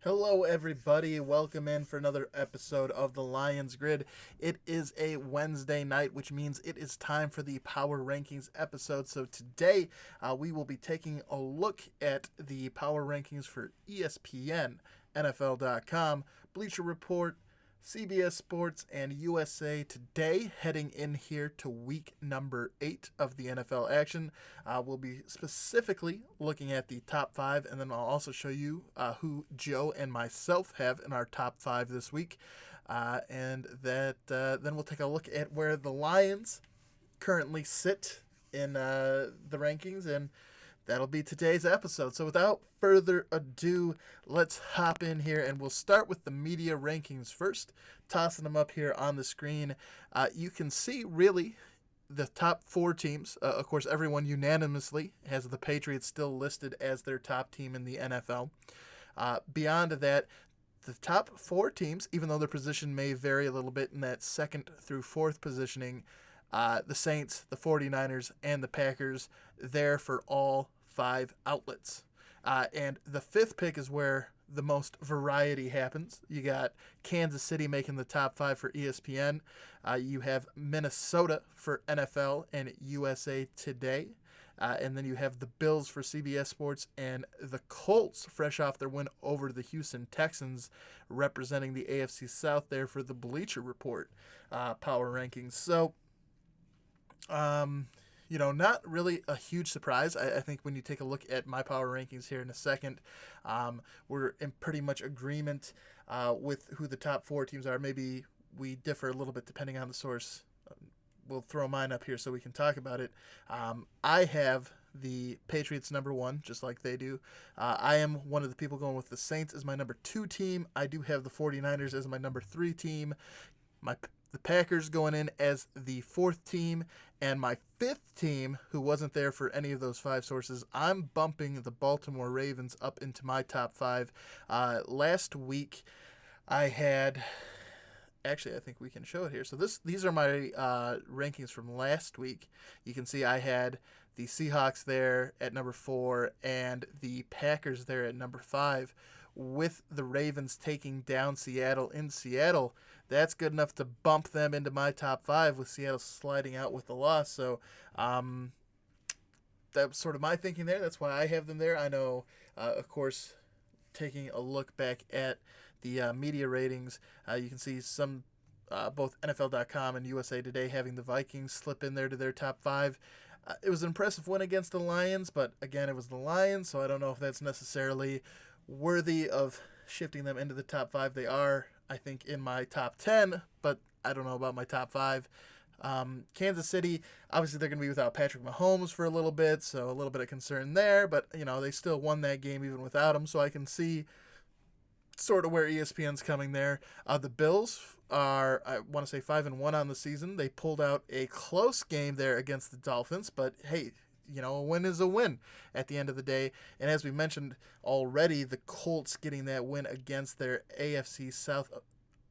Hello, everybody. Welcome in for another episode of the Lions Grid. It is a Wednesday night, which means it is time for the Power Rankings episode. So today we will be taking a look at the Power Rankings for ESPN, NFL.com, Bleacher Report, CBS Sports, and USA Today, heading in here to week number 8 of the NFL action. We'll be specifically looking at the top 5, and then I'll also show you who Joe and myself have in our top 5 this week. Then we'll take a look at where the Lions currently sit in the rankings, and that'll be today's episode. So without further ado, let's hop in here, and we'll start with the media rankings first, tossing them up here on the screen. You can see really the top 4 teams. Of course, everyone unanimously has the Patriots still listed as their top team in the NFL. Beyond that, the top 4 teams, even though their position may vary a little bit in that 2nd through 4th positioning, the Saints, the 49ers, and the Packers, there for all 5 outlets. And the 5th pick is where the most variety happens. You got Kansas City making the top 5 for ESPN. You have Minnesota for NFL and USA Today. And then you have the Bills for CBS Sports and the Colts, fresh off their win over the Houston Texans, representing the AFC South there for the Bleacher Report power rankings. So, not really a huge surprise. I think when you take a look at my power rankings here in a second, we're in pretty much agreement with who the top 4 teams are. Maybe we differ a little bit depending on the source. We'll throw mine up here so we can talk about it. I have the Patriots number 1, just like they do. I am one of the people going with the Saints as my number 2 team. I do have the 49ers as my number 3 team. The Packers going in as the 4th team, and my 5th team, who wasn't there for any of those 5 sources, I'm bumping the Baltimore Ravens up into my top 5. Last week, I had... Actually, I think we can show it here. So these are my rankings from last week. You can see I had the Seahawks there at number 4 and the Packers there at number 5, with the Ravens taking down Seattle in Seattle. That's good enough to bump them into my top 5, with Seattle sliding out with the loss. So that was sort of my thinking there. That's why I have them there. I know, of course, taking a look back at the media ratings, you can see some both NFL.com and USA Today having the Vikings slip in there to their top 5. It was an impressive win against the Lions, but again, it was the Lions, so I don't know if that's necessarily worthy of shifting them into the top 5. They are, I think, in my top 10, but I don't know about my top 5. Kansas City, obviously they're going to be without Patrick Mahomes for a little bit, so a little bit of concern there, but, they still won that game even without him, so I can see sort of where ESPN's coming there. The Bills are, I want to say, 5-1 on the season. They pulled out a close game there against the Dolphins, but hey, a win is a win at the end of the day. And as we mentioned already, the Colts getting that win against their AFC South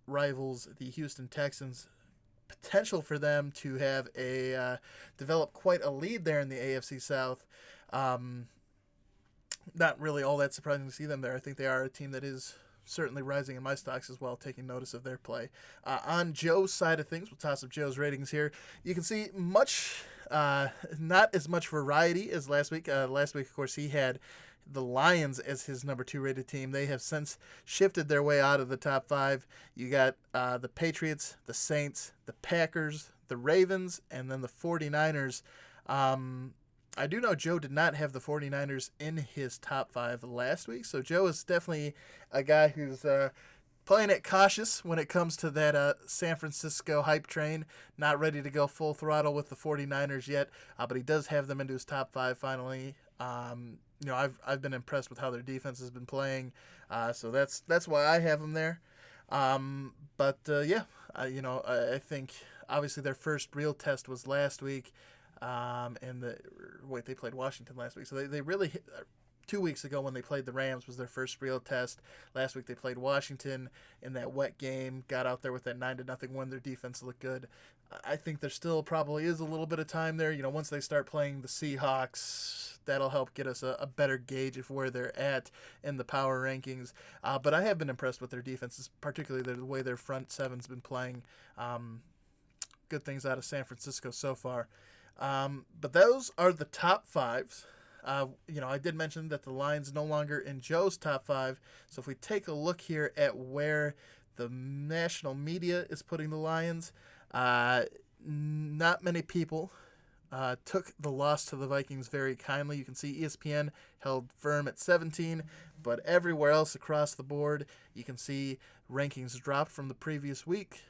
rivals, the Houston Texans, potential for them to have develop quite a lead there in the AFC South. Not really all that surprising to see them there. I think they are a team that is certainly rising in my stocks as well, taking notice of their play. On Joe's side of things, we'll toss up Joe's ratings here. You can see not as much variety as last week. Last week, of course, he had the Lions as his number 2 rated team. They have since shifted their way out of the top 5. You got the Patriots, the Saints, the Packers, the Ravens, and then the 49ers. I do know Joe did not have the 49ers in his top 5 last week, so Joe is definitely a guy who's playing it cautious when it comes to that San Francisco hype train. Not ready to go full throttle with the 49ers yet, but he does have them into his top 5 finally. I've been impressed with how their defense has been playing, so that's why I have them there. I think obviously their first real test was last week. They played Washington last week, so they really 2 weeks ago when they played the Rams was their first real test. Last week they played Washington in that wet game, got out there with that 9-0 win. Their defense looked good. I think there still probably is a little bit of time there. Once they start playing the Seahawks, that'll help get us a better gauge of where they're at in the power rankings. But I have been impressed with their defenses, particularly the way their front seven's been playing. Good things out of San Francisco so far. But those are the top fives. I did mention that the line's no longer in Joe's top five. So if we take a look here at where the national media is putting the Lions, not many people took the loss to the Vikings very kindly. You can see ESPN held firm at 17, but everywhere else across the board, you can see rankings dropped from the previous week.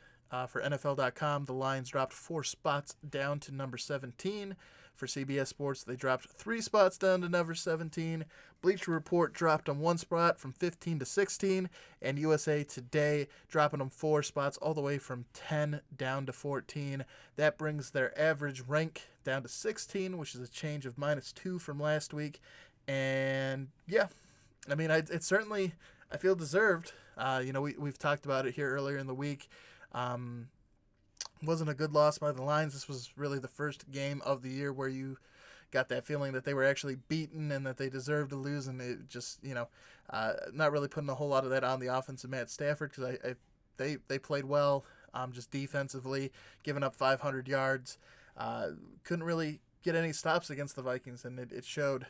For NFL.com, the Lions dropped 4 spots down to number 17. For CBS Sports, they dropped 3 spots down to number 17. Bleacher Report dropped them 1 spot from 15 to 16. And USA Today dropping them 4 spots all the way from 10 down to 14. That brings their average rank down to 16, which is a change of -2 from last week. And yeah, I mean, it's certainly, I feel, deserved. We've talked about it here earlier in the week. Wasn't a good loss by the Lions. This was really the first game of the year where you got that feeling that they were actually beaten and that they deserved to lose, and it just, not really putting a whole lot of that on the offense of Matt Stafford, because they played well, just defensively, giving up 500 yards. Couldn't really get any stops against the Vikings, and it showed.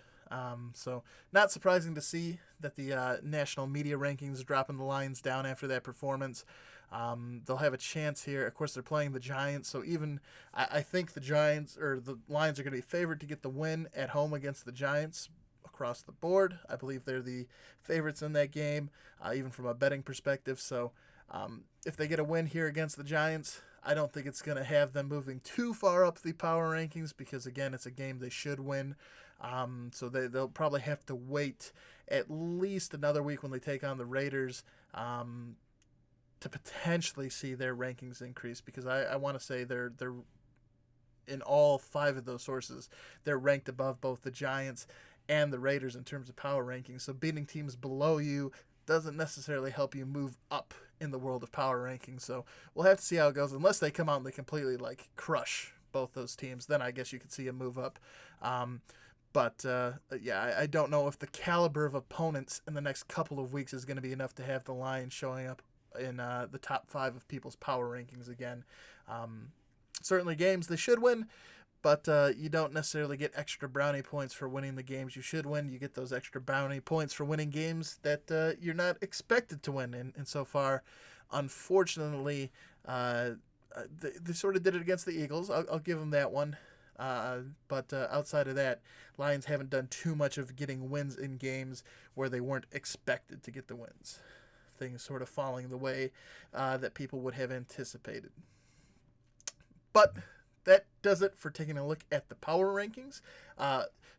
So not surprising to see that the national media rankings dropping the Lions down after that performance. They'll have a chance here. Of course, they're playing the Giants, so even I think the Giants or the Lions are going to be favored to get the win at home against the Giants across the board. I believe they're the favorites in that game, even from a betting perspective. So if they get a win here against the Giants, I don't think it's going to have them moving too far up the power rankings because, again, it's a game they should win. So they'll probably have to wait at least another week when they take on the Raiders to potentially see their rankings increase, because I want to say they're in all 5 of those sources, they're ranked above both the Giants and the Raiders in terms of power rankings. So beating teams below you doesn't necessarily help you move up in the world of power rankings. So we'll have to see how it goes. Unless they come out and they completely crush both those teams, then I guess you could see a move up. But I don't know if the caliber of opponents in the next couple of weeks is going to be enough to have the Lions showing up in the top 5 of people's power rankings again. Certainly games they should win, but you don't necessarily get extra brownie points for winning the games you should win. You get those extra brownie points for winning games that you're not expected to win. And so far, unfortunately, they sort of did it against the Eagles. I'll give them that one. But outside of that, Lions haven't done too much of getting wins in games where they weren't expected to get the wins. Things sort of falling the way that people would have anticipated. But that does it for taking a look at the power rankings.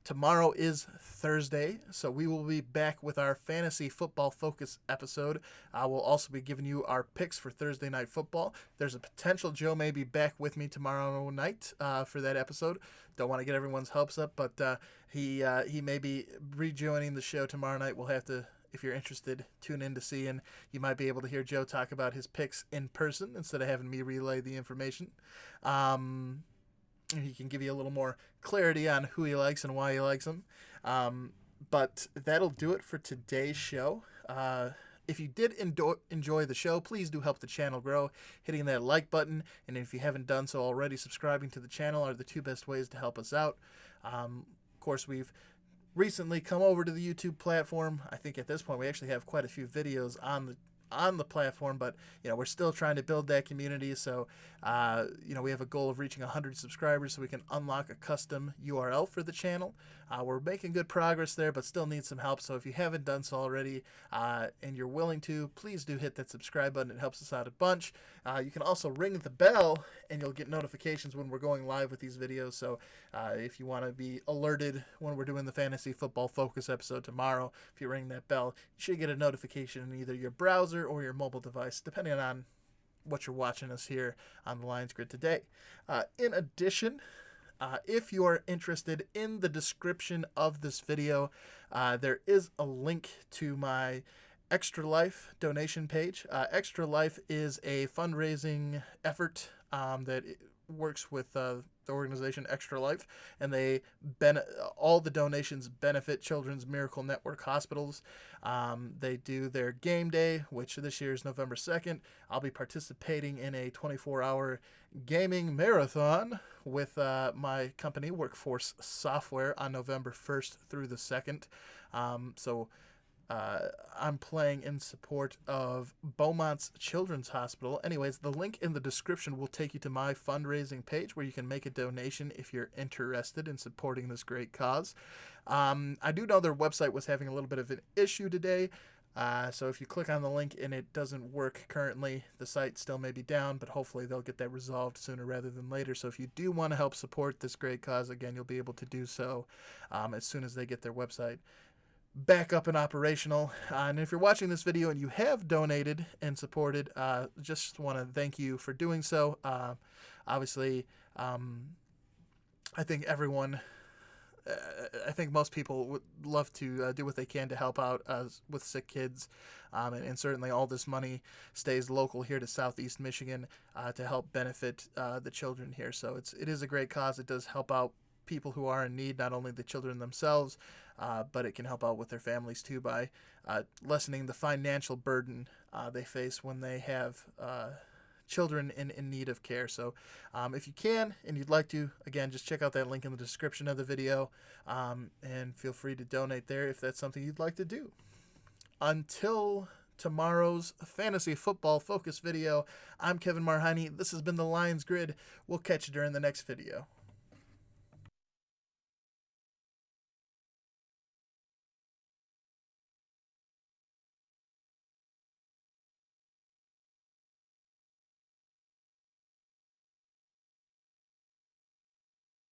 Tomorrow is Thursday, so we will be back with our fantasy football focus episode. We'll also be giving you our picks for Thursday Night Football. There's a potential Joe may be back with me tomorrow night for that episode. Don't want to get everyone's hopes up, but he may be rejoining the show tomorrow night. We'll have to, if you're interested, tune in to see, and you might be able to hear Joe talk about his picks in person instead of having me relay the information. He can give you a little more clarity on who he likes and why he likes them. But that'll do it for today's show. If you did enjoy the show, please do help the channel grow, hitting that like button. And if you haven't done so already, subscribing to the channel are the 2 best ways to help us out. Of course, we've recently come over to the YouTube platform. I think at this point we actually have quite a few videos on the platform, but we're still trying to build that community. So we have a goal of reaching 100 subscribers so we can unlock a custom URL for the channel. We're making good progress there, but still need some help. So if you haven't done so already and you're willing to, please do hit that subscribe button. It helps us out a bunch. You can also ring the bell and you'll get notifications when we're going live with these videos. So if you want to be alerted when we're doing the fantasy football focus episode tomorrow, if you ring that bell, you should get a notification in either your browser or your mobile device, depending on what you're watching us here on the Lions Grid today. In addition, if you are interested, in the description of this video, there is a link to my Extra Life donation page. Extra Life is a fundraising effort that works with the organization Extra Life, and all the donations benefit Children's Miracle Network hospitals. They do their game day, which this year is November 2nd. I'll be participating in a 24-hour gaming marathon with my company, Workforce Software, on November 1st through the 2nd. I'm playing in support of Beaumont's Children's Hospital. Anyways, the link in the description will take you to my fundraising page where you can make a donation if you're interested in supporting this great cause. I do know their website was having a little bit of an issue today. So if you click on the link and it doesn't work currently, the site still may be down, but hopefully they'll get that resolved sooner rather than later. So if you do want to help support this great cause, again, you'll be able to do so as soon as they get their website back up and operational. And if you're watching this video and you have donated and supported, just want to thank you for doing so. Obviously, I think most people would love to do what they can to help out with sick kids, and certainly all this money stays local here to Southeast Michigan to help benefit the children here. So it is a great cause. It does help out people who are in need, not only the children themselves, but it can help out with their families too by lessening the financial burden they face when they have children in need of care. So if you can and you'd like to, again, just check out that link in the description of the video, and feel free to donate there if that's something you'd like to do. Until tomorrow's fantasy football focus video, I'm Kevin Marheine. This has been the Lions Grid. We'll catch you during the next video.